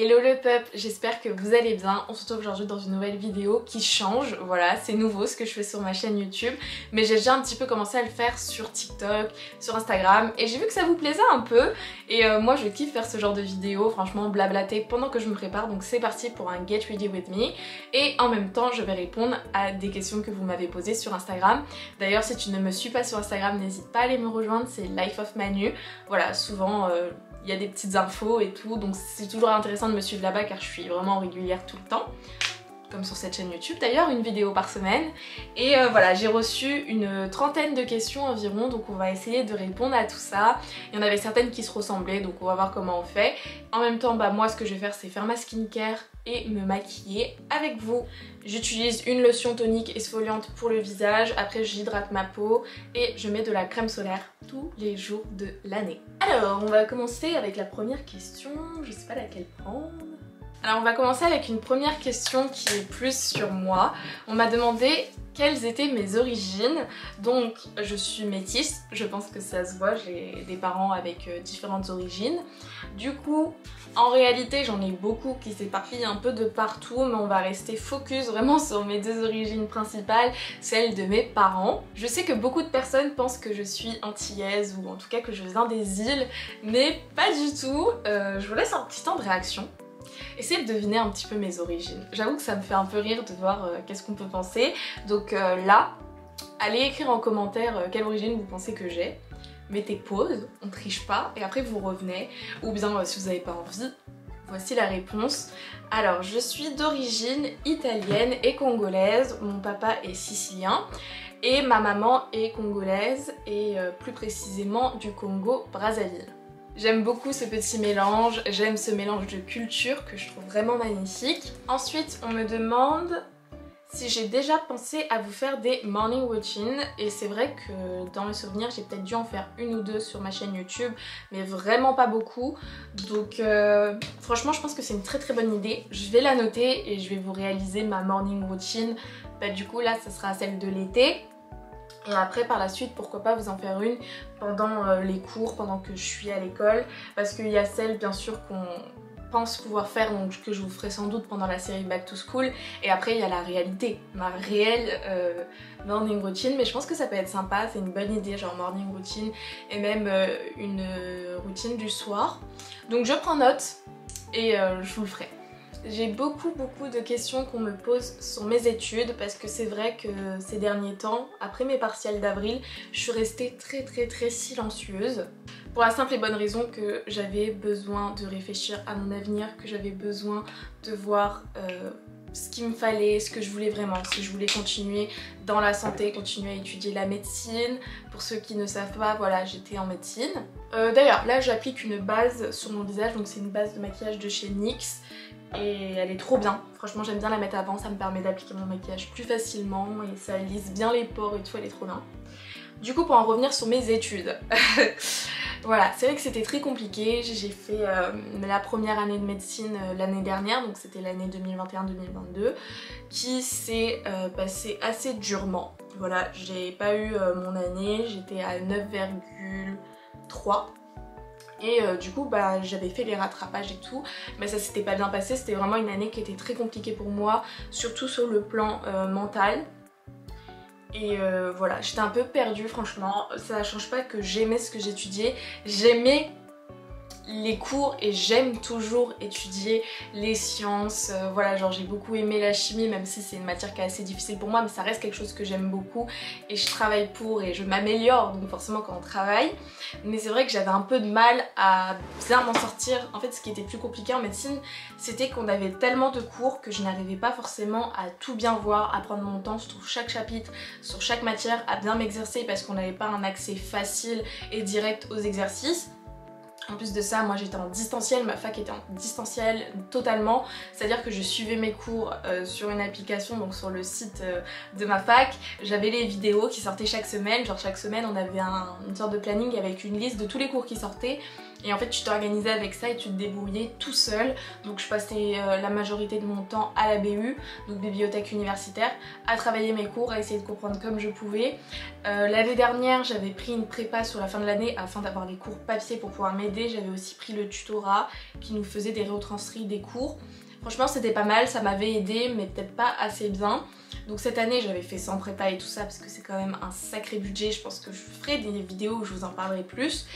Hello le peuple, j'espère que vous allez bien. On se retrouve aujourd'hui dans une nouvelle vidéo qui change, voilà, c'est nouveau ce que je fais sur ma chaîne YouTube, mais j'ai déjà un petit peu commencé à le faire sur TikTok, sur Instagram, et j'ai vu que ça vous plaisait un peu, et moi je kiffe faire ce genre de vidéos, franchement blablater pendant que je me prépare, donc c'est parti pour un Get Ready With Me, et en même temps je vais répondre à des questions que vous m'avez posées sur Instagram. D'ailleurs si tu ne me suis pas sur Instagram, n'hésite pas à aller me rejoindre, c'est Life of Manu, voilà, souvent il y a des petites infos et tout, donc c'est toujours intéressant de me suivre là-bas car je suis vraiment régulière tout le temps. Comme sur cette chaîne YouTube d'ailleurs, une vidéo par semaine. Et voilà, j'ai reçu une trentaine de questions environ, donc on va essayer de répondre à tout ça. Il y en avait certaines qui se ressemblaient, donc on va voir comment on fait. En même temps, bah moi ce que je vais faire c'est faire ma skincare et me maquiller avec vous. J'utilise une lotion tonique exfoliante pour le visage, après j'hydrate ma peau et je mets de la crème solaire tous les jours de l'année. Alors, on va commencer avec la première question, je sais pas laquelle prendre. Alors on va commencer avec une première question qui est plus sur moi. On m'a demandé quelles étaient mes origines. Donc je suis métisse, je pense que ça se voit, j'ai des parents avec différentes origines. Du coup, en réalité j'en ai beaucoup qui s'éparpillent un peu de partout, mais on va rester focus vraiment sur mes deux origines principales, celles de mes parents. Je sais que beaucoup de personnes pensent que je suis antillaise ou en tout cas que je viens des îles, mais pas du tout. Je vous laisse un petit temps de réaction. Essayez de deviner un petit peu mes origines. J'avoue que ça me fait un peu rire de voir qu'est-ce qu'on peut penser. Donc là, allez écrire en commentaire quelle origine vous pensez que j'ai. Mettez pause, on triche pas, et après vous revenez. Ou bien si vous n'avez pas envie, voici la réponse. Alors, je suis d'origine italienne et congolaise. Mon papa est sicilien. Et ma maman est congolaise et plus précisément du Congo-Brazzaville. J'aime beaucoup ce petit mélange, j'aime ce mélange de culture que je trouve vraiment magnifique. Ensuite, on me demande si j'ai déjà pensé à vous faire des morning routines, et c'est vrai que dans mes souvenirs, j'ai peut-être dû en faire une ou deux sur ma chaîne YouTube, mais vraiment pas beaucoup. Donc franchement, je pense que c'est une très bonne idée. Je vais la noter et je vais vous réaliser ma morning routine. Bah, du coup, là, ça sera celle de l'été. Et après par la suite pourquoi pas vous en faire une pendant les cours, pendant que je suis à l'école, parce qu'il y a celle bien sûr qu'on pense pouvoir faire, donc que je vous ferai sans doute pendant la série Back to School, et après il y a la réalité, ma réelle morning routine, mais je pense que ça peut être sympa, c'est une bonne idée, genre morning routine et même une routine du soir. Donc je prends note et je vous le ferai. J'ai beaucoup de questions qu'on me pose sur mes études parce que c'est vrai que ces derniers temps, après mes partiels d'avril, je suis restée très silencieuse. Pour la simple et bonne raison que j'avais besoin de réfléchir à mon avenir, que j'avais besoin de voir ce qu'il me fallait, ce que je voulais vraiment, si je voulais continuer dans la santé, continuer à étudier la médecine. Pour ceux qui ne savent pas, voilà, j'étais en médecine. D'ailleurs, là j'applique une base sur mon visage, donc c'est une base de maquillage de chez NYX. Et elle est trop bien, franchement j'aime bien la mettre avant, ça me permet d'appliquer mon maquillage plus facilement et ça lisse bien les pores et tout, elle est trop bien. Du coup pour en revenir sur mes études, voilà, c'est vrai que c'était très compliqué, j'ai fait la première année de médecine l'année dernière, donc c'était l'année 2021-2022, qui s'est passée assez durement. Voilà, j'ai pas eu mon année, j'étais à 9,3. Et du coup bah j'avais fait les rattrapages et tout, mais ça s'était pas bien passé, c'était vraiment une année qui était très compliquée pour moi, surtout sur le plan mental. Et voilà, j'étais un peu perdue franchement, ça change pas que j'aimais ce que j'étudiais, j'aimais les cours et j'aime toujours étudier les sciences, voilà, genre j'ai beaucoup aimé la chimie, même si c'est une matière qui est assez difficile pour moi, mais ça reste quelque chose que j'aime beaucoup et je travaille pour et je m'améliore, donc forcément quand on travaille. Mais c'est vrai que j'avais un peu de mal à bien m'en sortir. En fait ce qui était plus compliqué en médecine, c'était qu'on avait tellement de cours que je n'arrivais pas forcément à tout bien voir, à prendre mon temps sur chaque chapitre, sur chaque matière, à bien m'exercer parce qu'on n'avait pas un accès facile et direct aux exercices. En plus de ça, moi j'étais en distanciel, ma fac était en distanciel totalement, c'est-à-dire que je suivais mes cours sur une application, donc sur le site de ma fac. J'avais les vidéos qui sortaient chaque semaine, genre chaque semaine on avait une sorte de planning avec une liste de tous les cours qui sortaient. et en fait tu t'organisais avec ça et tu te débrouillais tout seul. Donc je passais la majorité de mon temps à la BU, donc bibliothèque universitaire, à travailler mes cours, à essayer de comprendre comme je pouvais. L'année dernière j'avais pris une prépa sur la fin de l'année afin d'avoir les cours papier pour pouvoir m'aider. J'avais aussi pris le tutorat qui nous faisait des retranscrits des cours. Franchement c'était pas mal, ça m'avait aidé mais peut-être pas assez bien. Donc cette année j'avais fait sans prépa et tout ça parce que c'est quand même un sacré budget. Je pense que je ferai des vidéos où je vous en parlerai plus.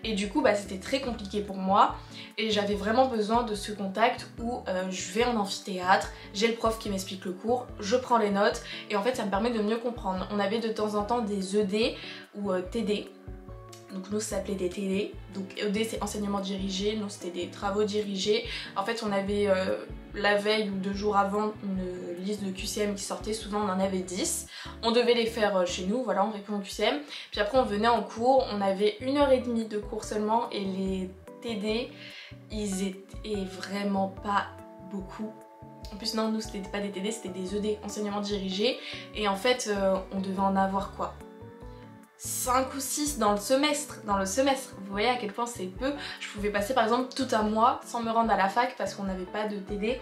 Et du coup c'était très compliqué pour moi et j'avais vraiment besoin de ce contact où je vais en amphithéâtre, j'ai le prof qui m'explique le cours, je prends les notes et en fait ça me permet de mieux comprendre. On avait de temps en temps des ED ou TD. Donc nous ça s'appelait des TD, donc ED c'est enseignement dirigé, nous c'était des travaux dirigés. En fait on avait la veille ou 2 jours avant une liste de QCM qui sortait, souvent on en avait 10. On devait les faire chez nous, voilà, on répond au QCM. Puis après on venait en cours, on avait 1h30 de cours seulement et les TD ils étaient vraiment pas beaucoup. En plus non, nous c'était pas des TD, c'était des ED, enseignement dirigé. Et en fait on devait en avoir quoi, 5 ou 6 dans le semestre. Vous voyez à quel point c'est peu. Je pouvais passer par exemple tout un mois sans me rendre à la fac parce qu'on n'avait pas de TD.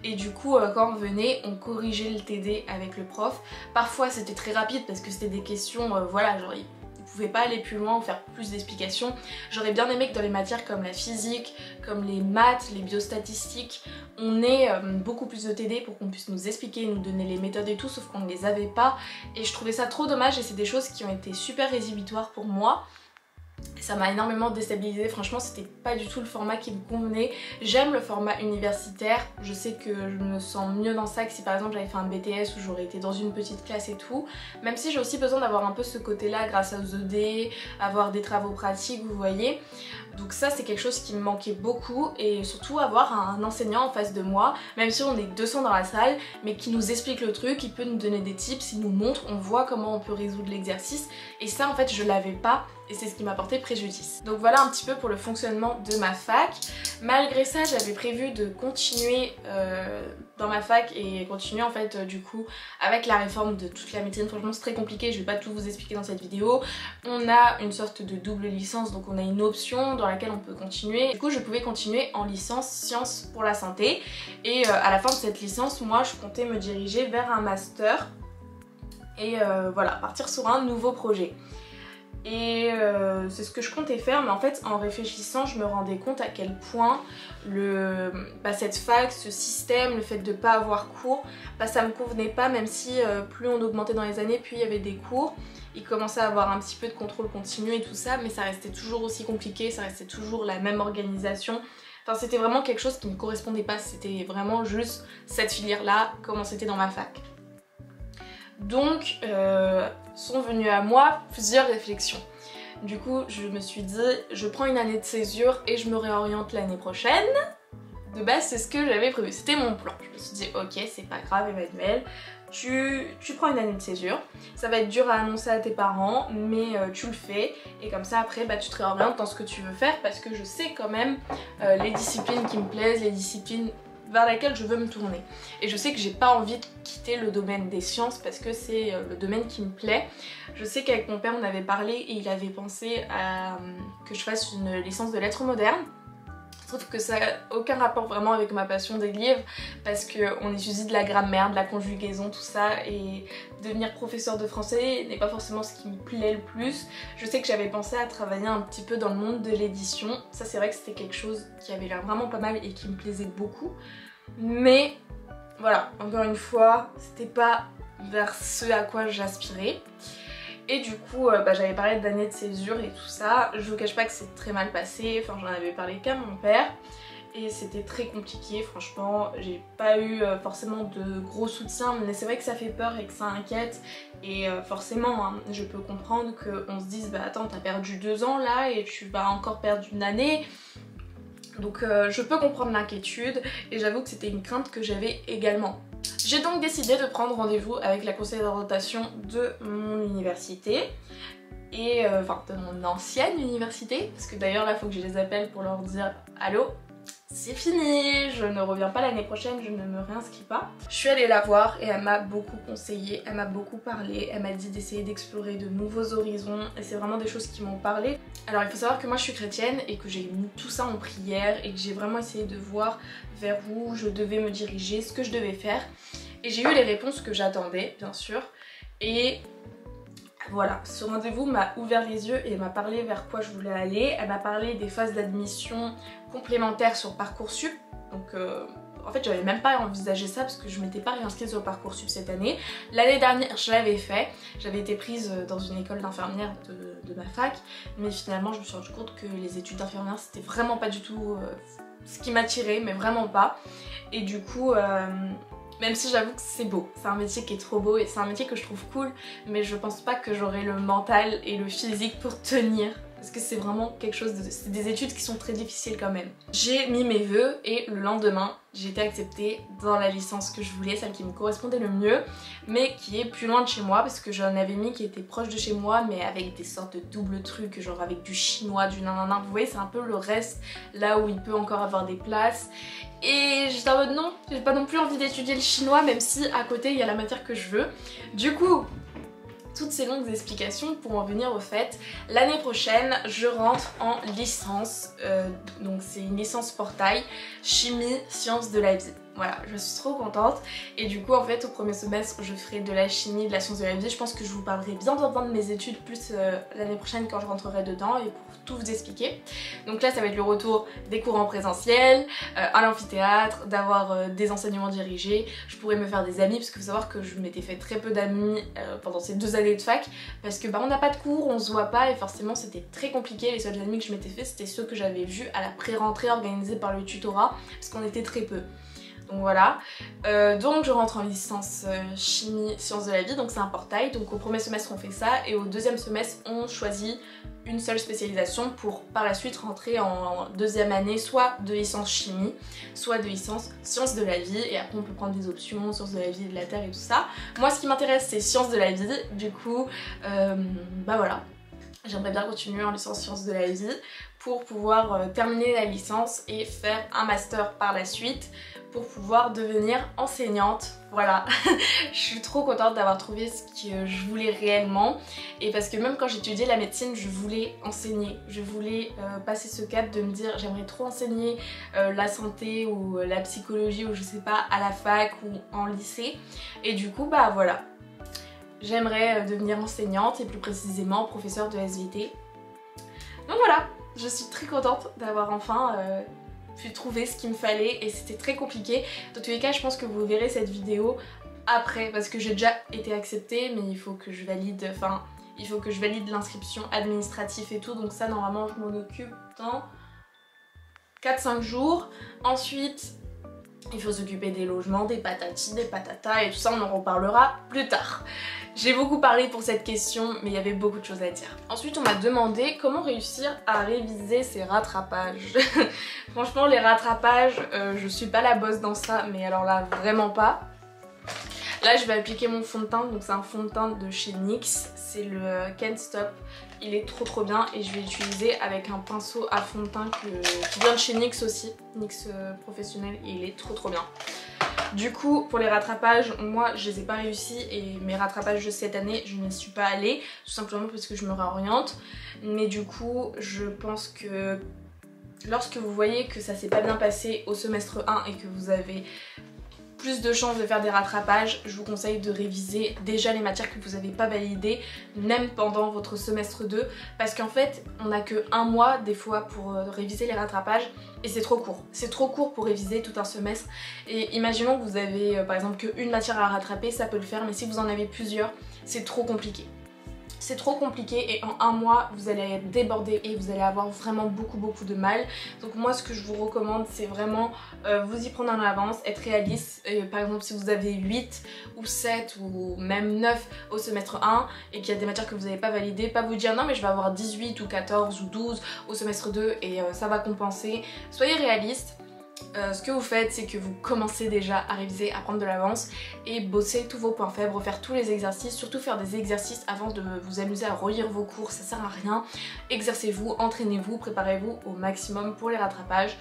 Et du coup quand on venait on corrigeait le TD avec le prof. Parfois c'était très rapide parce que c'était des questions voilà, genre il pouvait pas aller plus loin ou faire plus d'explications. J'aurais bien aimé que dans les matières comme la physique, comme les maths, les biostatistiques, on ait beaucoup plus de TD pour qu'on puisse nous expliquer, nous donner les méthodes et tout, sauf qu'on ne les avait pas. Et je trouvais ça trop dommage et c'est des choses qui ont été super rédhibitoires pour moi. Ça m'a énormément déstabilisée, franchement c'était pas du tout le format qui me convenait. J'aime le format universitaire, je sais que je me sens mieux dans ça que si par exemple j'avais fait un BTS où j'aurais été dans une petite classe et tout. Même si j'ai aussi besoin d'avoir un peu ce côté là grâce aux ED, avoir des travaux pratiques, vous voyez. Donc ça c'est quelque chose qui me manquait beaucoup et surtout avoir un enseignant en face de moi, même si on est 200 dans la salle, mais qui nous explique le truc, il peut nous donner des tips, il nous montre, on voit comment on peut résoudre l'exercice et ça en fait je l'avais pas et c'est ce qui m'a porté préjudice. Donc voilà un petit peu pour le fonctionnement de ma fac. Malgré ça j'avais prévu de continuer dans ma fac et continuer en fait du coup avec la réforme de toute la médecine. Franchement c'est très compliqué, je vais pas tout vous expliquer dans cette vidéo. On a une sorte de double licence, donc on a une option dans laquelle on peut continuer. Du coup je pouvais continuer en licence sciences pour la santé et à la fin de cette licence moi je comptais me diriger vers un master et voilà, partir sur un nouveau projet. Et c'est ce que je comptais faire, mais en fait en réfléchissant je me rendais compte à quel point cette fac, ce système, le fait de pas avoir cours, ça me convenait pas, même si plus on augmentait dans les années, plus il y avait des cours. Il commençait à avoir un petit peu de contrôle continu et tout ça, mais ça restait toujours aussi compliqué, ça restait toujours la même organisation. Enfin c'était vraiment quelque chose qui ne me correspondait pas, c'était vraiment juste cette filière là, comment c'était dans ma fac. Donc sont venues à moi plusieurs réflexions. Du coup je me suis dit je prends une année de césure et je me réoriente l'année prochaine. De base c'est ce que j'avais prévu, c'était mon plan. Je me suis dit ok c'est pas grave Emmanuelle, tu prends une année de césure, ça va être dur à annoncer à tes parents mais tu le fais et comme ça après tu te réorientes dans ce que tu veux faire parce que je sais quand même les disciplines qui me plaisent, les disciplines vers laquelle je veux me tourner. Et je sais que j'ai pas envie de quitter le domaine des sciences parce que c'est le domaine qui me plaît. Je sais qu'avec mon père on avait parlé et il avait pensé à que je fasse une licence de lettres modernes. Sauf que ça n'a aucun rapport vraiment avec ma passion des livres parce qu'on étudie de la grammaire, de la conjugaison, tout ça, et devenir professeur de français n'est pas forcément ce qui me plaît le plus. Je sais que j'avais pensé à travailler un petit peu dans le monde de l'édition, ça c'est vrai que c'était quelque chose qui avait l'air vraiment pas mal et qui me plaisait beaucoup, mais voilà, encore une fois, c'était pas vers ce à quoi j'aspirais. Et du coup j'avais parlé d'années de césure et tout ça, je vous cache pas que c'est très mal passé, enfin j'en avais parlé qu'à mon père et c'était très compliqué, franchement j'ai pas eu forcément de gros soutien, mais c'est vrai que ça fait peur et que ça inquiète et forcément hein, je peux comprendre qu'on se dise attends t'as perdu 2 ans là et tu vas encore perdre une année. Donc je peux comprendre l'inquiétude et j'avoue que c'était une crainte que j'avais également. J'ai donc décidé de prendre rendez-vous avec la conseillère d'orientation de mon université et enfin de mon ancienne université parce que d'ailleurs là il faut que je les appelle pour leur dire allô, c'est fini, je ne reviens pas l'année prochaine, je ne me réinscris pas. Je suis allée la voir et elle m'a beaucoup conseillé, elle m'a beaucoup parlé, elle m'a dit d'essayer d'explorer de nouveaux horizons et c'est vraiment des choses qui m'ont parlé. Alors il faut savoir que moi je suis chrétienne et que j'ai mis tout ça en prière et que j'ai vraiment essayé de voir vers où je devais me diriger, ce que je devais faire. Et j'ai eu les réponses que j'attendais, bien sûr. Et voilà, ce rendez-vous m'a ouvert les yeux et m'a parlé vers quoi je voulais aller. Elle m'a parlé des phases d'admission complémentaires sur Parcoursup. Donc en fait j'avais même pas envisagé ça parce que je m'étais pas réinscrite sur Parcoursup cette année. L'année dernière je l'avais fait, j'avais été prise dans une école d'infirmière de ma fac. Mais finalement je me suis rendu compte que les études d'infirmière c'était vraiment pas du tout ce qui m'attirait, mais vraiment pas. Et du coup... même si j'avoue que c'est beau, c'est un métier qui est trop beau et c'est un métier que je trouve cool, mais je pense pas que j'aurai le mental et le physique pour tenir. Parce que c'est vraiment quelque chose de... c'est des études qui sont très difficiles quand même. J'ai mis mes vœux et le lendemain, j'ai été acceptée dans la licence que je voulais, celle qui me correspondait le mieux, mais qui est plus loin de chez moi parce que j'en avais mis qui était proche de chez moi, mais avec des sortes de doubles trucs, genre avec du chinois, du nanana. Vous voyez, c'est un peu le reste, là où il peut encore avoir des places. Et j'étais en mode non, j'ai pas non plus envie d'étudier le chinois, même si à côté il y a la matière que je veux. Du coup, toutes ces longues explications pour en venir au fait, l'année prochaine je rentre en licence, donc c'est une licence portail, chimie, sciences de la vie. Voilà, je suis trop contente et du coup en fait au premier semestre je ferai de la chimie, de la science de la vie. Je pense que je vous parlerai bien de mes études plus l'année prochaine quand je rentrerai dedans et pour tout vous expliquer. Donc là ça va être le retour des cours en présentiel, à l'amphithéâtre, d'avoir des enseignements dirigés. Je pourrais me faire des amis parce qu'il faut savoir que je m'étais fait très peu d'amis pendant ces 2 années de fac parce que bah, on n'a pas de cours, on se voit pas et forcément c'était très compliqué. Les seuls amis que je m'étais fait c'était ceux que j'avais vus à la pré-rentrée organisée par le tutorat parce qu'on était très peu. Donc voilà, donc je rentre en licence chimie, sciences de la vie, donc c'est un portail. Donc au premier semestre on fait ça et au deuxième semestre on choisit une seule spécialisation pour par la suite rentrer en deuxième année soit de licence chimie, soit de licence sciences de la vie et après on peut prendre des options, sciences de la vie, de la terre et tout ça. Moi ce qui m'intéresse c'est sciences de la vie, du coup bah voilà. J'aimerais bien continuer en licence sciences de la vie pour pouvoir terminer la licence et faire un master par la suite pour pouvoir devenir enseignante. Voilà, je suis trop contente d'avoir trouvé ce que je voulais réellement et parce que même quand j'étudiais la médecine je voulais enseigner, je voulais passer ce cap de me dire j'aimerais trop enseigner la santé ou la psychologie ou je sais pas à la fac ou en lycée et du coup bah voilà. J'aimerais devenir enseignante et plus précisément professeure de SVT. Donc voilà, je suis très contente d'avoir enfin pu trouver ce qu'il me fallait et c'était très compliqué. Dans tous les cas, je pense que vous verrez cette vidéo après parce que j'ai déjà été acceptée mais il faut que je valide, l'inscription administrative et tout. Donc ça, normalement, je m'en occupe dans 4-5 jours. Ensuite, il faut s'occuper des logements, des patatis, des patatas et tout ça, on en reparlera plus tard. J'ai beaucoup parlé pour cette question, mais il y avait beaucoup de choses à dire. Ensuite, on m'a demandé comment réussir à réviser ces rattrapages. Franchement, les rattrapages, je suis pas la boss dans ça, mais alors là, vraiment pas. Là, je vais appliquer mon fond de teint, donc c'est un fond de teint de chez NYX, c'est le Can't Stop. Il est trop bien et je vais l'utiliser avec un pinceau à fond de teint qui vient de chez NYX aussi, NYX professionnel, et il est trop bien. Du coup, pour les rattrapages, moi je les ai pas réussi et mes rattrapages de cette année, je n'y suis pas allée, tout simplement parce que je me réoriente. Mais du coup, je pense que lorsque vous voyez que ça s'est pas bien passé au semestre 1 et que vous avez plus de chances de faire des rattrapages, je vous conseille de réviser déjà les matières que vous n'avez pas validées, même pendant votre semestre 2, parce qu'en fait, on n'a que 1 mois des fois pour réviser les rattrapages, et c'est trop court. C'est trop court pour réviser tout un semestre, et imaginons que vous avez par exemple qu'une matière à rattraper, ça peut le faire, mais si vous en avez plusieurs, c'est trop compliqué. C'est trop compliqué et en 1 mois vous allez être débordé et vous allez avoir vraiment beaucoup de mal. Donc moi ce que je vous recommande c'est vraiment vous y prendre en avance, être réaliste. Par exemple si vous avez 8 ou 7 ou même 9 au semestre 1 et qu'il y a des matières que vous n'avez pas validées, pas vous dire non mais je vais avoir 18 ou 14 ou 12 au semestre 2 et ça va compenser. Soyez réaliste. ce que vous faites, c'est que vous commencez déjà à réviser, à prendre de l'avance et bosser tous vos points faibles, refaire tous les exercices, surtout faire des exercices avant de vous amuser à relire vos cours, ça sert à rien. Exercez-vous, entraînez-vous, préparez-vous au maximum pour les rattrapages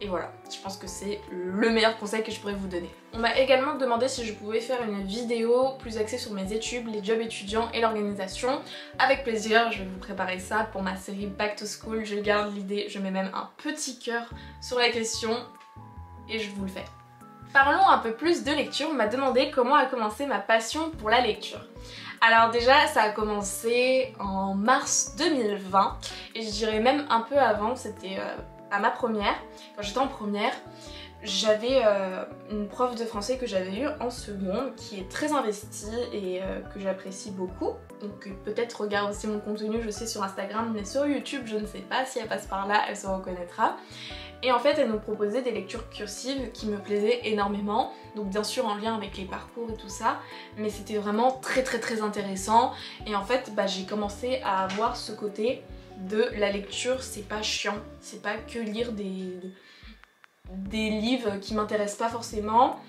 et voilà, je pense que c'est le meilleur conseil que je pourrais vous donner. On m'a également demandé si je pouvais faire une vidéo plus axée sur mes études, les jobs étudiants et l'organisation. Avec plaisir, je vais vous préparer ça pour ma série Back to School, je garde l'idée, je mets même un petit cœur sur la question. Et je vous le fais. Parlons un peu plus de lecture. On m'a demandé comment a commencé ma passion pour la lecture. Alors déjà, ça a commencé en mars 2020 et je dirais même un peu avant, c'était à ma première. Quand j'étais en première, j'avais une prof de français que j'avais eue en seconde qui est très investie et que j'apprécie beaucoup. Donc peut-être regarde aussi mon contenu, je sais, sur Instagram, mais sur YouTube, je ne sais pas si elle passe par là, elle se reconnaîtra. Et en fait, elle nous proposait des lectures cursives qui me plaisaient énormément, donc bien sûr en lien avec les parcours et tout ça, mais c'était vraiment très intéressant. Et en fait, j'ai commencé à avoir ce côté de la lecture, c'est pas chiant, c'est pas que lire des livres qui m'intéressent pas forcément.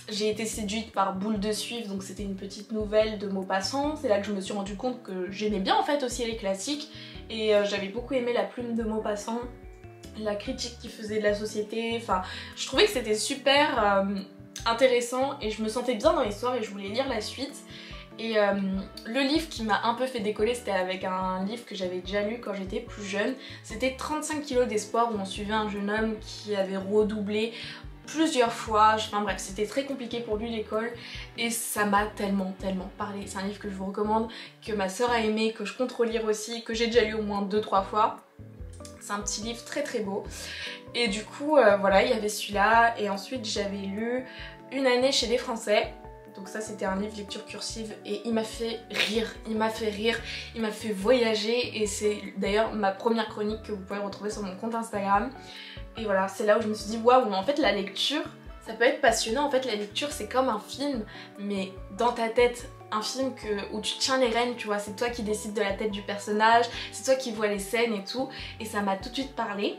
J'ai été séduite par Boule de Suif, donc c'était une petite nouvelle de Maupassant. C'est là que je me suis rendu compte que j'aimais bien en fait aussi les classiques, et j'avais beaucoup aimé La Plume de Maupassant, la critique qu'il faisait de la société, enfin je trouvais que c'était super intéressant et je me sentais bien dans l'histoire et je voulais lire la suite. Et le livre qui m'a un peu fait décoller, c'était avec un livre que j'avais déjà lu quand j'étais plus jeune. C'était 35 kilos d'espoir, où on suivait un jeune homme qui avait redoublé plusieurs fois, enfin bref, c'était très compliqué pour lui l'école et ça m'a tellement parlé. C'est un livre que je vous recommande, que ma soeur a aimé, que je compte relire aussi, que j'ai déjà lu au moins 2-3 fois. C'est un petit livre très beau. Et du coup, voilà, il y avait celui-là. Et ensuite, j'avais lu Une année chez les Français. Donc ça, c'était un livre lecture cursive. Et il m'a fait rire, il m'a fait voyager. Et c'est d'ailleurs ma première chronique que vous pouvez retrouver sur mon compte Instagram. Et voilà, c'est là où je me suis dit, waouh, en fait, la lecture, ça peut être passionnant. En fait, la lecture, c'est comme un film, mais dans ta tête. Un film où tu tiens les rênes, tu vois, c'est toi qui décides de la tête du personnage, c'est toi qui vois les scènes et tout, et ça m'a tout de suite parlé.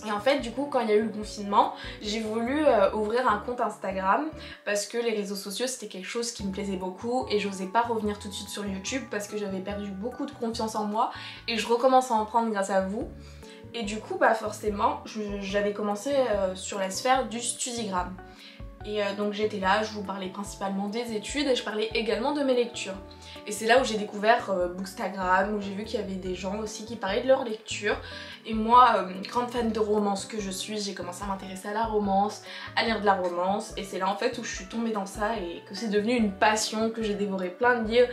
Et en fait, du coup, quand il y a eu le confinement, j'ai voulu ouvrir un compte Instagram parce que les réseaux sociaux, c'était quelque chose qui me plaisait beaucoup et j'osais pas revenir tout de suite sur YouTube parce que j'avais perdu beaucoup de confiance en moi et je recommence à en prendre grâce à vous. Et du coup, forcément, j'avais commencé sur la sphère du Studigram. Et donc j'étais là, je vous parlais principalement des études et je parlais également de mes lectures. Et c'est là où j'ai découvert Bookstagram, où j'ai vu qu'il y avait des gens aussi qui parlaient de leurs lectures. Et moi, grande fan de romance que je suis, j'ai commencé à m'intéresser à la romance, à lire de la romance. Et c'est là en fait où je suis tombée dans ça et que c'est devenu une passion, que j'ai dévoré plein de livres.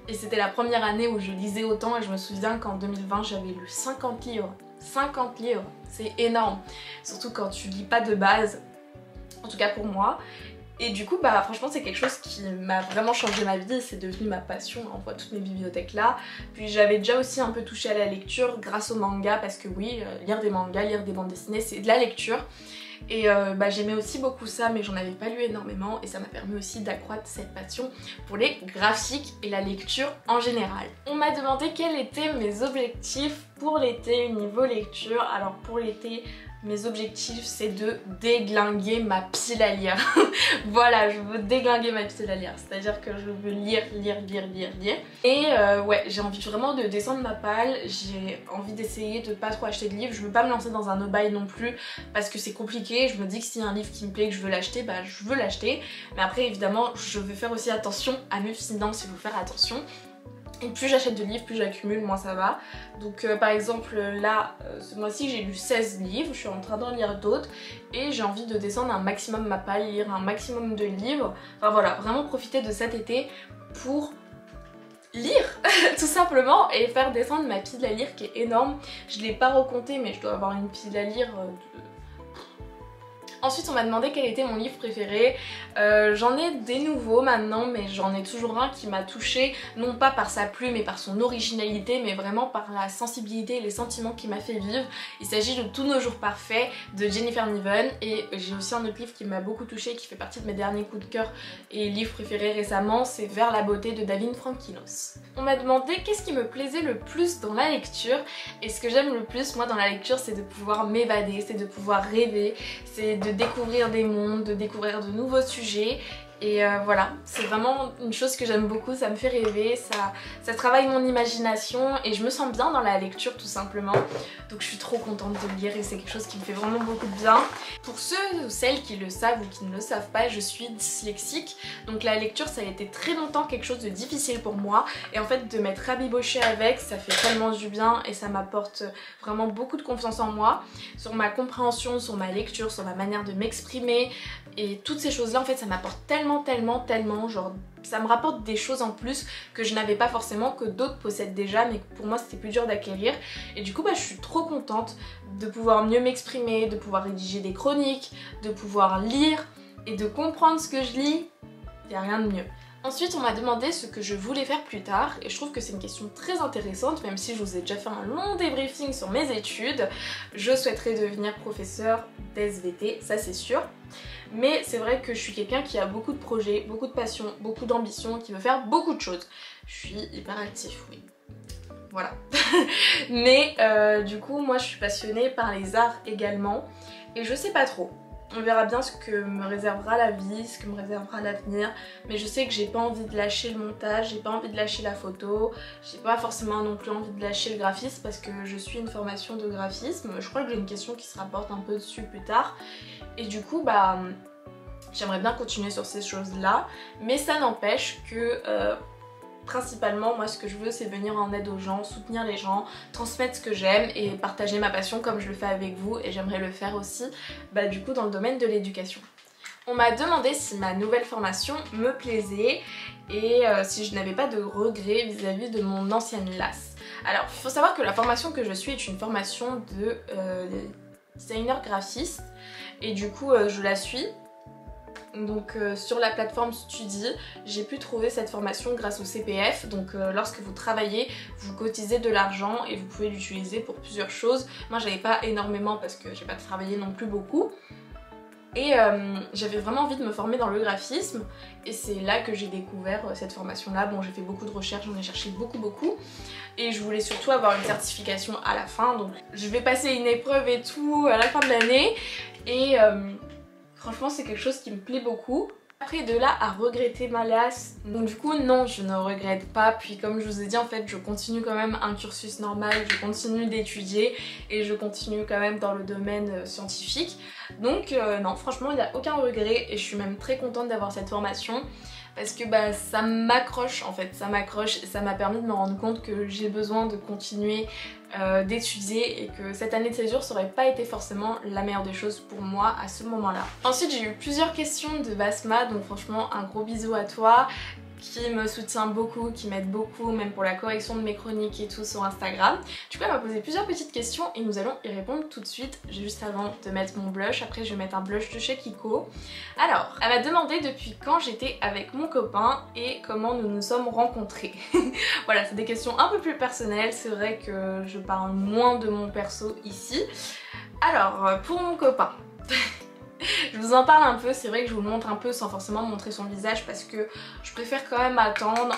Et c'était la première année où je lisais autant et je me souviens qu'en 2020 j'avais lu 50 livres. 50 livres, c'est énorme. Surtout quand tu lis pas de base. En tout cas pour moi. Et du coup franchement c'est quelque chose qui m'a vraiment changé ma vie, c'est devenu ma passion, on voit toutes mes bibliothèques là. Puis j'avais déjà aussi un peu touché à la lecture grâce au manga, parce que oui, lire des mangas, lire des bandes dessinées, c'est de la lecture. Et j'aimais aussi beaucoup ça, mais j'en avais pas lu énormément et ça m'a permis aussi d'accroître cette passion pour les graphiques et la lecture en général. On m'a demandé quels étaient mes objectifs pour l'été niveau lecture. Alors pour l'été, mes objectifs, c'est de déglinguer ma pile à lire. Voilà, je veux déglinguer ma pile à lire. C'est-à-dire que je veux lire. Et ouais, j'ai envie vraiment de descendre ma palle. J'ai envie d'essayer de pas trop acheter de livres. Je veux pas me lancer dans un no-buy non plus parce que c'est compliqué. Je me dis que s'il y a un livre qui me plaît, que je veux l'acheter, je veux l'acheter. Mais après, évidemment, je veux faire aussi attention à mes finances. Il faut faire attention. Et plus j'achète de livres, plus j'accumule, moins ça va. Donc par exemple là, ce mois-ci j'ai lu 16 livres, je suis en train d'en lire d'autres. Et j'ai envie de descendre un maximum ma palle, lire un maximum de livres. Enfin voilà, vraiment profiter de cet été pour lire tout simplement et faire descendre ma pile à lire qui est énorme. Je l'ai pas recompté mais je dois avoir une pile à lire de Ensuite on m'a demandé quel était mon livre préféré. J'en ai des nouveaux maintenant, mais j'en ai toujours un qui m'a touchée, non pas par sa plume et par son originalité, mais vraiment par la sensibilité et les sentiments qu'il m'a fait vivre. Il s'agit de Tous nos jours parfaits de Jennifer Niven, et j'ai aussi un autre livre qui m'a beaucoup touchée, qui fait partie de mes derniers coups de cœur et livres préférés récemment, c'est Vers la beauté de David Frankinos. On m'a demandé qu'est-ce qui me plaisait le plus dans la lecture, et ce que j'aime le plus moi dans la lecture, c'est de pouvoir m'évader, c'est de pouvoir rêver, c'est de découvrir des mondes, de découvrir de nouveaux sujets. Et voilà, c'est vraiment une chose que j'aime beaucoup, ça me fait rêver, ça travaille mon imagination et je me sens bien dans la lecture tout simplement. Donc je suis trop contente de lire et c'est quelque chose qui me fait vraiment beaucoup de bien. Pour ceux ou celles qui le savent ou qui ne le savent pas, je suis dyslexique. Donc la lecture ça a été très longtemps quelque chose de difficile pour moi. Et en fait de m'être rabibochée avec, ça fait tellement du bien et ça m'apporte vraiment beaucoup de confiance en moi. Sur ma compréhension, sur ma lecture, sur ma manière de m'exprimer. Et toutes ces choses là en fait ça m'apporte tellement, genre ça me rapporte des choses en plus que je n'avais pas forcément, que d'autres possèdent déjà mais que pour moi c'était plus dur d'acquérir. Et du coup je suis trop contente de pouvoir mieux m'exprimer, de pouvoir rédiger des chroniques, de pouvoir lire et de comprendre ce que je lis, il n'y a rien de mieux. Ensuite on m'a demandé ce que je voulais faire plus tard et je trouve que c'est une question très intéressante, même si je vous ai déjà fait un long débriefing sur mes études. Je souhaiterais devenir professeur d'SVT, ça c'est sûr. Mais c'est vrai que je suis quelqu'un qui a beaucoup de projets, beaucoup de passion, beaucoup d'ambition, qui veut faire beaucoup de choses. Je suis hyper active, oui. Voilà. Mais du coup moi je suis passionnée par les arts également et je sais pas trop. On verra bien ce que me réservera la vie, ce que me réservera l'avenir, mais je sais que j'ai pas envie de lâcher le montage, j'ai pas envie de lâcher la photo, j'ai pas forcément non plus envie de lâcher le graphisme parce que je suis une formation de graphisme. Je crois que j'ai une question qui se rapporte un peu dessus plus tard et du coup j'aimerais bien continuer sur ces choses là, mais ça n'empêche que principalement moi ce que je veux c'est venir en aide aux gens, soutenir les gens, transmettre ce que j'aime et partager ma passion comme je le fais avec vous, et j'aimerais le faire aussi du coup dans le domaine de l'éducation. On m'a demandé si ma nouvelle formation me plaisait et si je n'avais pas de regrets vis-à-vis de mon ancienne LAS. Alors il faut savoir que la formation que je suis est une formation de designer graphiste et du coup je la suis. Donc sur la plateforme Studi, j'ai pu trouver cette formation grâce au CPF. Donc lorsque vous travaillez, vous cotisez de l'argent et vous pouvez l'utiliser pour plusieurs choses. Moi j'avais pas énormément parce que j'ai pas travaillé non plus beaucoup. Et j'avais vraiment envie de me former dans le graphisme et c'est là que j'ai découvert cette formation là. Bon j'ai fait beaucoup de recherches, j'en ai cherché beaucoup et je voulais surtout avoir une certification à la fin. Donc je vais passer une épreuve et tout à la fin de l'année et franchement c'est quelque chose qui me plaît beaucoup. Après de là à regretter ma LAS, donc du coup non je ne regrette pas, puis comme je vous ai dit en fait je continue quand même un cursus normal, je continue d'étudier et je continue quand même dans le domaine scientifique. Donc non franchement il n'y a aucun regret et je suis même très contente d'avoir cette formation. Parce que ça m'accroche en fait, ça m'accroche et ça m'a permis de me rendre compte que j'ai besoin de continuer d'étudier et que cette année de césure ça aurait pas été forcément la meilleure des choses pour moi à ce moment-là. Ensuite j'ai eu plusieurs questions de Basma, donc franchement un gros bisou à toi, qui me soutient beaucoup, qui m'aide beaucoup, même pour la correction de mes chroniques et tout sur Instagram. Du coup elle m'a posé plusieurs petites questions et nous allons y répondre tout de suite, juste avant de mettre mon blush. Après je vais mettre un blush de chez Kiko. Alors, elle m'a demandé depuis quand j'étais avec mon copain et comment nous nous sommes rencontrés. Voilà, c'est des questions un peu plus personnelles, c'est vrai que je parle moins de mon perso ici. Alors, pour mon copain... Je vous en parle un peu, c'est vrai que je vous le montre un peu sans forcément montrer son visage parce que je préfère quand même attendre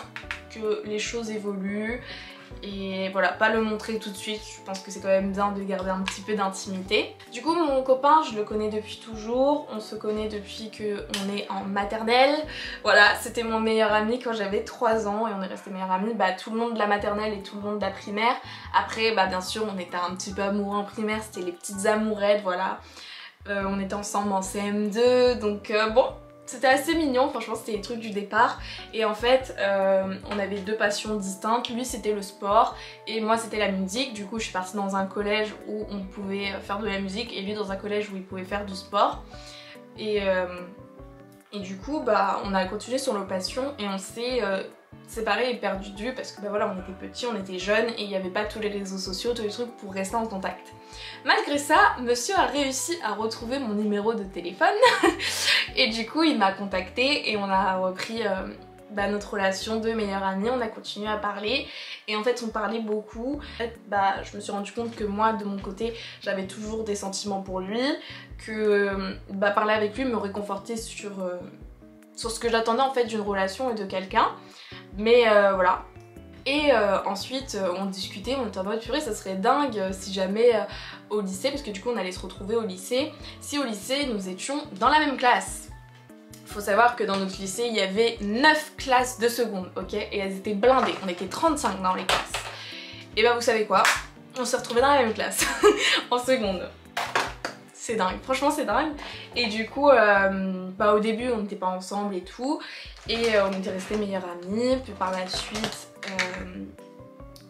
que les choses évoluent et voilà, pas le montrer tout de suite. Je pense que c'est quand même bien de garder un petit peu d'intimité. Du coup mon copain je le connais depuis toujours, on se connaît depuis qu'on est en maternelle. Voilà, c'était mon meilleur ami quand j'avais 3 ans et on est resté meilleurs amis tout le long de la maternelle et tout le long de la primaire. Après bien sûr on était un petit peu amoureux en primaire, c'était les petites amourettes, voilà. On était ensemble en CM2 donc bon c'était assez mignon, franchement c'était les trucs du départ. Et en fait on avait deux passions distinctes, lui c'était le sport et moi c'était la musique. Du coup je suis partie dans un collège où on pouvait faire de la musique et lui dans un collège où il pouvait faire du sport. Et du coup on a continué sur nos passions et on s'est séparés et perdus de vue parce que bah voilà, on était petits, on était jeunes et il n'y avait pas tous les réseaux sociaux, tous les trucs pour rester en contact. Malgré ça, monsieur a réussi à retrouver mon numéro de téléphone et du coup il m'a contacté et on a repris notre relation de meilleure amie, on a continué à parler et en fait on parlait beaucoup. En fait, je me suis rendu compte que moi de mon côté j'avais toujours des sentiments pour lui, que parler avec lui me réconfortait sur ce que j'attendais en fait d'une relation et de quelqu'un. Mais voilà. Et ensuite on discutait, on était en mode purée, ça serait dingue si jamais au lycée, parce que du coup on allait se retrouver au lycée, si au lycée nous étions dans la même classe. Faut savoir que dans notre lycée il y avait 9 classes de seconde, ok, et elles étaient blindées, on était 35 dans les classes. Et bah vous savez quoi, on s'est retrouvés dans la même classe en seconde. C'est dingue, franchement c'est dingue. Et du coup au début on n'était pas ensemble et tout, et on était restés meilleurs amis. Puis par la suite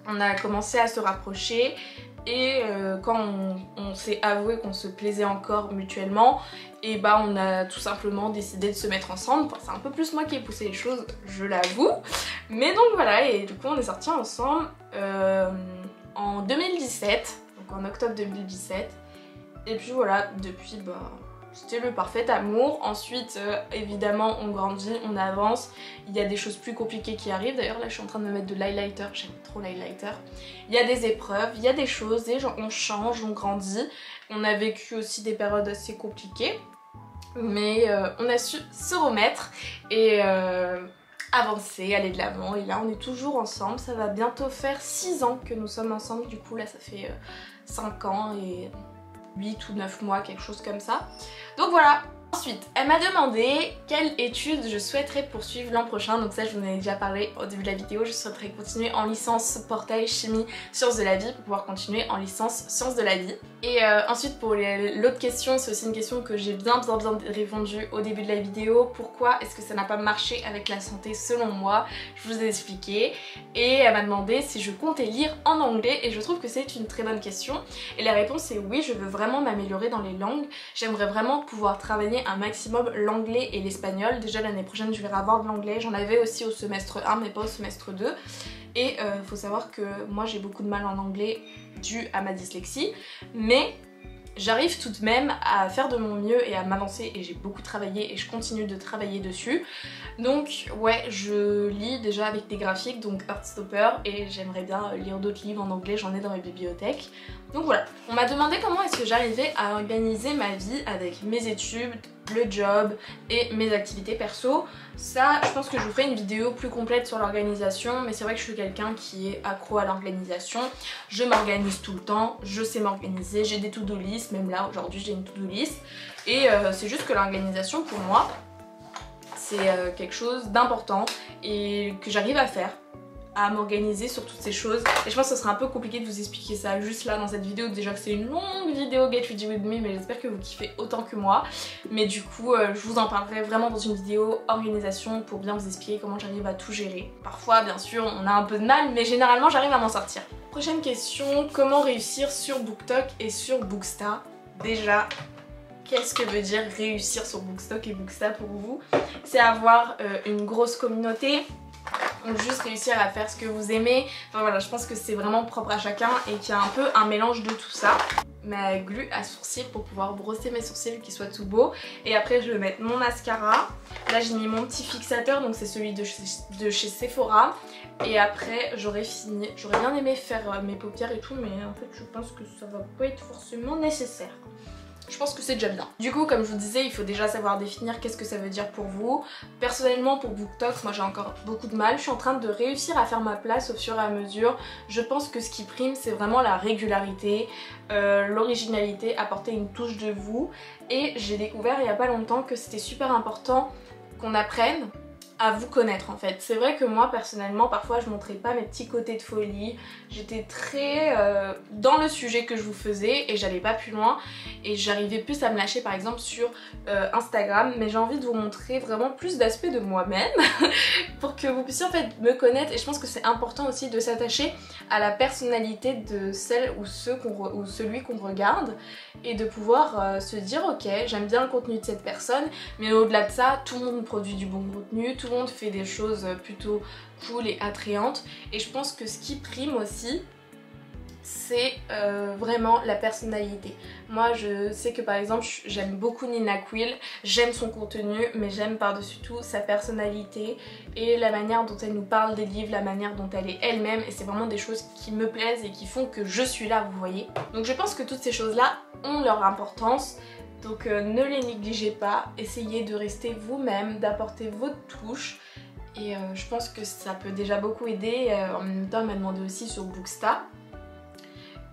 on a commencé à se rapprocher. Et quand on s'est avoué qu'on se plaisait encore mutuellement, et on a tout simplement décidé de se mettre ensemble. Enfin, c'est un peu plus moi qui ai poussé les choses, je l'avoue. Mais donc voilà, et du coup on est sortis ensemble en 2017, donc en octobre 2017. Et puis voilà, depuis c'était le parfait amour. Ensuite évidemment on grandit, on avance, il y a des choses plus compliquées qui arrivent. D'ailleurs là je suis en train de me mettre de l'highlighter, j'aime trop l'highlighter. Il y a des épreuves, il y a des choses, on change, on grandit. On a vécu aussi des périodes assez compliquées, mais on a su se remettre et avancer, aller de l'avant. Et là on est toujours ensemble, ça va bientôt faire 6 ans que nous sommes ensemble. Du coup là ça fait 5 ans et 8 ou 9 mois, quelque chose comme ça. Donc voilà. Ensuite, elle m'a demandé quelle étude je souhaiterais poursuivre l'an prochain. Donc ça, je vous en ai déjà parlé au début de la vidéo. Je souhaiterais continuer en licence portail chimie sciences de la vie pour pouvoir continuer en licence sciences de la vie. Et ensuite, pour l'autre question, c'est aussi une question que j'ai bien répondu au début de la vidéo. Pourquoi est-ce que ça n'a pas marché avec la santé selon moi? Je vous ai expliqué. Et elle m'a demandé si je comptais lire en anglais, et je trouve que c'est une très bonne question. Et la réponse est oui, je veux vraiment m'améliorer dans les langues. J'aimerais vraiment pouvoir travailler un maximum l'anglais et l'espagnol. Déjà l'année prochaine je vais avoir de l'anglais, j'en avais aussi au semestre 1 mais pas au semestre 2. Et faut savoir que moi j'ai beaucoup de mal en anglais dû à ma dyslexie, mais j'arrive tout de même à faire de mon mieux et à m'avancer, et j'ai beaucoup travaillé et je continue de travailler dessus. Donc ouais, je lis déjà avec des graphiques, donc Heartstopper, et j'aimerais bien lire d'autres livres en anglais, j'en ai dans mes bibliothèques. Donc voilà, on m'a demandé comment est-ce que j'arrivais à organiser ma vie avec mes études, le job et mes activités perso. Ça, je pense que je vous ferai une vidéo plus complète sur l'organisation, mais c'est vrai que je suis quelqu'un qui est accro à l'organisation. Je m'organise tout le temps, je sais m'organiser, j'ai des to-do list, même là aujourd'hui j'ai une to-do list. Et c'est juste que l'organisation pour moi, c'est quelque chose d'important et que j'arrive à faire, à m'organiser sur toutes ces choses. Et je pense que ce sera un peu compliqué de vous expliquer ça juste là dans cette vidéo. Déjà que c'est une longue vidéo Get Ready With Me, mais j'espère que vous kiffez autant que moi. Mais du coup je vous en parlerai vraiment dans une vidéo organisation pour bien vous expliquer comment j'arrive à tout gérer. Parfois bien sûr on a un peu de mal, mais généralement j'arrive à m'en sortir. Prochaine question, comment réussir sur BookTok et sur Booksta? Déjà, qu'est-ce que veut dire réussir sur Bookstock et Booksta pour vous? C'est avoir une grosse communauté, donc juste réussir à faire ce que vous aimez. Enfin voilà, je pense que c'est vraiment propre à chacun et qu'il y a un peu un mélange de tout ça. Ma glu à sourcils pour pouvoir brosser mes sourcils qui soient tout beaux. Et après je vais mettre mon mascara. Là j'ai mis mon petit fixateur, donc c'est celui de chez Sephora. Et après j'aurais fini. J'aurais bien aimé faire mes paupières et tout, mais en fait je pense que ça va pas être forcément nécessaire. Je pense que c'est déjà bien. Du coup, comme je vous disais, il faut déjà savoir définir qu'est-ce que ça veut dire pour vous. Personnellement, pour BookTok, moi j'ai encore beaucoup de mal. Je suis en train de réussir à faire ma place au fur et à mesure. Je pense que ce qui prime, c'est vraiment la régularité, l'originalité, apporter une touche de vous. Et j'ai découvert il y a pas longtemps que c'était super important qu'on apprenne à vous connaître en fait. C'est vrai que moi personnellement parfois je montrais pas mes petits côtés de folie, j'étais très dans le sujet que je vous faisais et j'allais pas plus loin, et j'arrivais plus à me lâcher par exemple sur Instagram, mais j'ai envie de vous montrer vraiment plus d'aspects de moi-même pour que vous puissiez en fait me connaître. Et je pense que c'est important aussi de s'attacher à la personnalité de celle ou celui qu'on regarde, et de pouvoir se dire ok, j'aime bien le contenu de cette personne, mais au-delà de ça, tout le monde produit du bon contenu, tout tout le monde fait des choses plutôt cool et attrayantes. Et je pense que ce qui prime aussi, c'est vraiment la personnalité. Moi je sais que par exemple j'aime beaucoup Nina Quill, j'aime son contenu, mais j'aime par-dessus tout sa personnalité et la manière dont elle nous parle des livres, la manière dont elle est elle-même, et c'est vraiment des choses qui me plaisent et qui font que je suis là, vous voyez. Donc je pense que toutes ces choses-là ont leur importance, donc ne les négligez pas, essayez de rester vous-même, d'apporter votre touche. Et je pense que ça peut déjà beaucoup aider. En même temps elle m'a demandé aussi sur Booksta.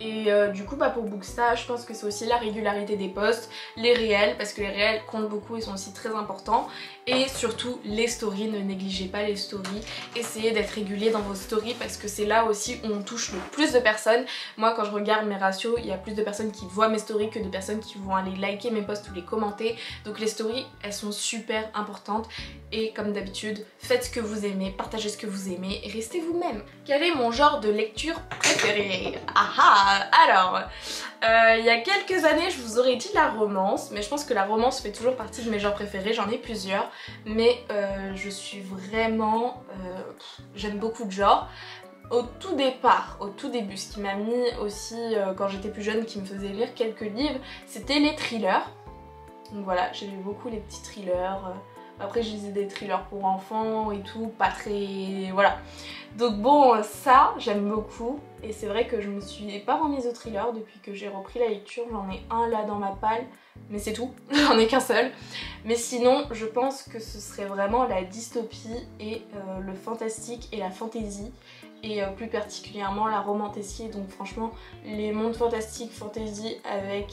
Et du coup pour Booksta je pense que c'est aussi la régularité des posts, les réels, parce que les réels comptent beaucoup, ils sont aussi très importants, et surtout les stories, ne négligez pas les stories, essayez d'être régulier dans vos stories parce que c'est là aussi où on touche le plus de personnes. Moi quand je regarde mes ratios, il y a plus de personnes qui voient mes stories que de personnes qui vont aller liker mes posts ou les commenter, donc les stories elles sont super importantes. Et comme d'habitude, faites ce que vous aimez, partagez ce que vous aimez et restez vous-même. Quel est mon genre de lecture préféré? Alors, il y a quelques années je vous aurais dit la romance, mais je pense que la romance fait toujours partie de mes genres préférés, j'en ai plusieurs, mais je suis vraiment... j'aime beaucoup de genres. Au tout début, ce qui m'a mis aussi quand j'étais plus jeune, qui me faisait lire quelques livres, c'était les thrillers. Donc voilà, j'aimais beaucoup les petits thrillers. Après je lisais des thrillers pour enfants et tout, pas très... voilà. Donc bon, ça j'aime beaucoup. Et c'est vrai que je me suis pas remise au thriller depuis que j'ai repris la lecture. J'en ai un là dans ma palle, mais c'est tout, j'en ai qu'un seul. Mais sinon je pense que ce serait vraiment la dystopie et le fantastique et la fantasy. Et plus particulièrement la romantasy. Donc franchement les mondes fantastiques, fantasy avec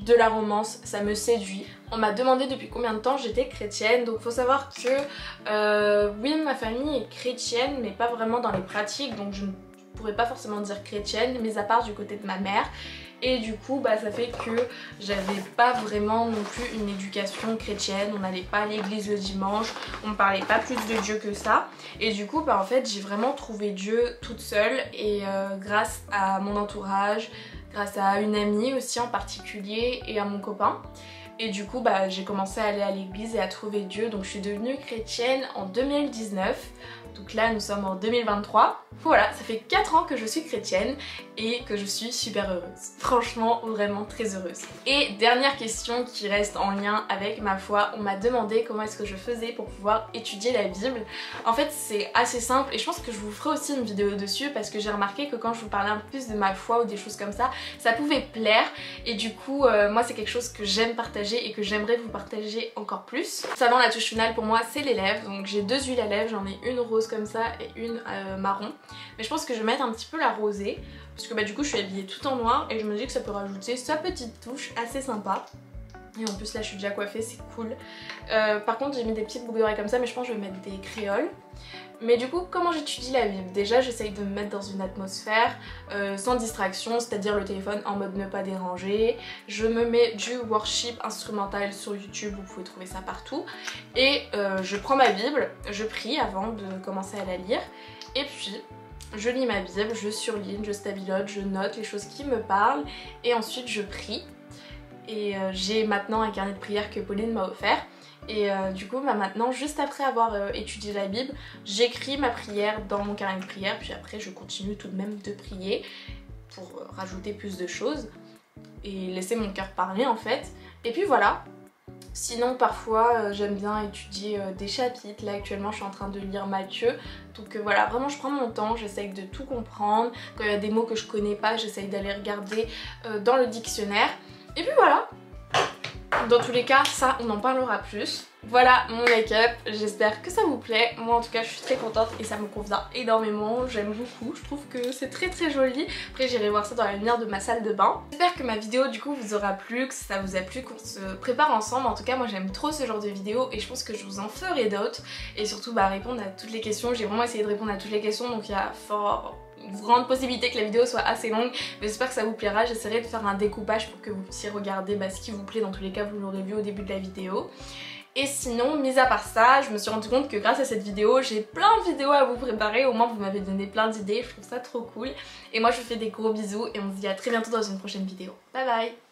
de la romance, ça me séduit. On m'a demandé depuis combien de temps j'étais chrétienne, donc faut savoir que oui, ma famille est chrétienne mais pas vraiment dans les pratiques, donc je ne pourrais pas forcément dire chrétienne, mis à part du côté de ma mère. Et du coup ça fait que j'avais pas vraiment non plus une éducation chrétienne, on n'allait pas à l'église le dimanche, on me parlait pas plus de Dieu que ça. Et du coup en fait j'ai vraiment trouvé Dieu toute seule, et grâce à mon entourage, grâce à une amie aussi en particulier et à mon copain. Et du coup j'ai commencé à aller à l'église et à trouver Dieu, donc je suis devenue chrétienne en 2019. Donc là nous sommes en 2023. Voilà, ça fait 4 ans que je suis chrétienne et que je suis super heureuse. Franchement vraiment très heureuse. Et dernière question qui reste en lien avec ma foi, on m'a demandé comment est-ce que je faisais pour pouvoir étudier la Bible. En fait c'est assez simple et je pense que je vous ferai aussi une vidéo dessus parce que j'ai remarqué que quand je vous parlais un peu plus de ma foi ou des choses comme ça pouvait plaire, et du coup moi c'est quelque chose que j'aime partager et que j'aimerais vous partager encore plus. Savant, la touche finale pour moi c'est les lèvres, donc j'ai 2 huiles à lèvres, j'en ai une rose comme ça et une marron, mais je pense que je vais mettre un petit peu la rosée parce que du coup je suis habillée tout en noir et je me dis que ça peut rajouter sa petite touche assez sympa. Et en plus là je suis déjà coiffée, c'est cool. Par contre j'ai mis des petites boucles d'oreilles comme ça, mais je pense que je vais mettre des créoles. Mais du coup comment j'étudie la Bible? Déjà j'essaye de me mettre dans une atmosphère sans distraction, c'est-à-dire le téléphone en mode ne pas déranger. Je me mets du worship instrumental sur YouTube, vous pouvez trouver ça partout. Et je prends ma Bible, je prie avant de commencer à la lire. Et puis je lis ma Bible, je surligne, je stabilote, je note les choses qui me parlent. Et ensuite je prie. Et j'ai maintenant un carnet de prière que Pauline m'a offert. Et du coup maintenant, juste après avoir étudié la Bible, j'écris ma prière dans mon carnet de prière, puis après je continue tout de même de prier pour rajouter plus de choses et laisser mon cœur parler en fait. Et puis voilà. Sinon parfois j'aime bien étudier des chapitres. Là actuellement je suis en train de lire Matthieu, donc voilà, vraiment je prends mon temps, j'essaye de tout comprendre. Quand il y a des mots que je connais pas, j'essaye d'aller regarder dans le dictionnaire. Et puis voilà. Dans tous les cas, ça on en parlera plus. Voilà mon make-up, j'espère que ça vous plaît. Moi en tout cas je suis très contente et ça me convient énormément, j'aime beaucoup, je trouve que c'est très très joli. Après j'irai voir ça dans la lumière de ma salle de bain. J'espère que ma vidéo du coup vous aura plu, que ça vous a plu, qu'on se prépare ensemble. En tout cas moi j'aime trop ce genre de vidéo et je pense que je vous en ferai d'autres. Et surtout répondre à toutes les questions, j'ai vraiment essayé de répondre à toutes les questions, donc il y a une grande possibilité que la vidéo soit assez longue, mais j'espère que ça vous plaira. J'essaierai de faire un découpage pour que vous puissiez regarder ce qui vous plaît. Dans tous les cas vous l'aurez vu au début de la vidéo. Et sinon, mis à part ça, je me suis rendu compte que grâce à cette vidéo, j'ai plein de vidéos à vous préparer. Au moins vous m'avez donné plein d'idées, je trouve ça trop cool. Et moi je vous fais des gros bisous et on se dit à très bientôt dans une prochaine vidéo. Bye bye!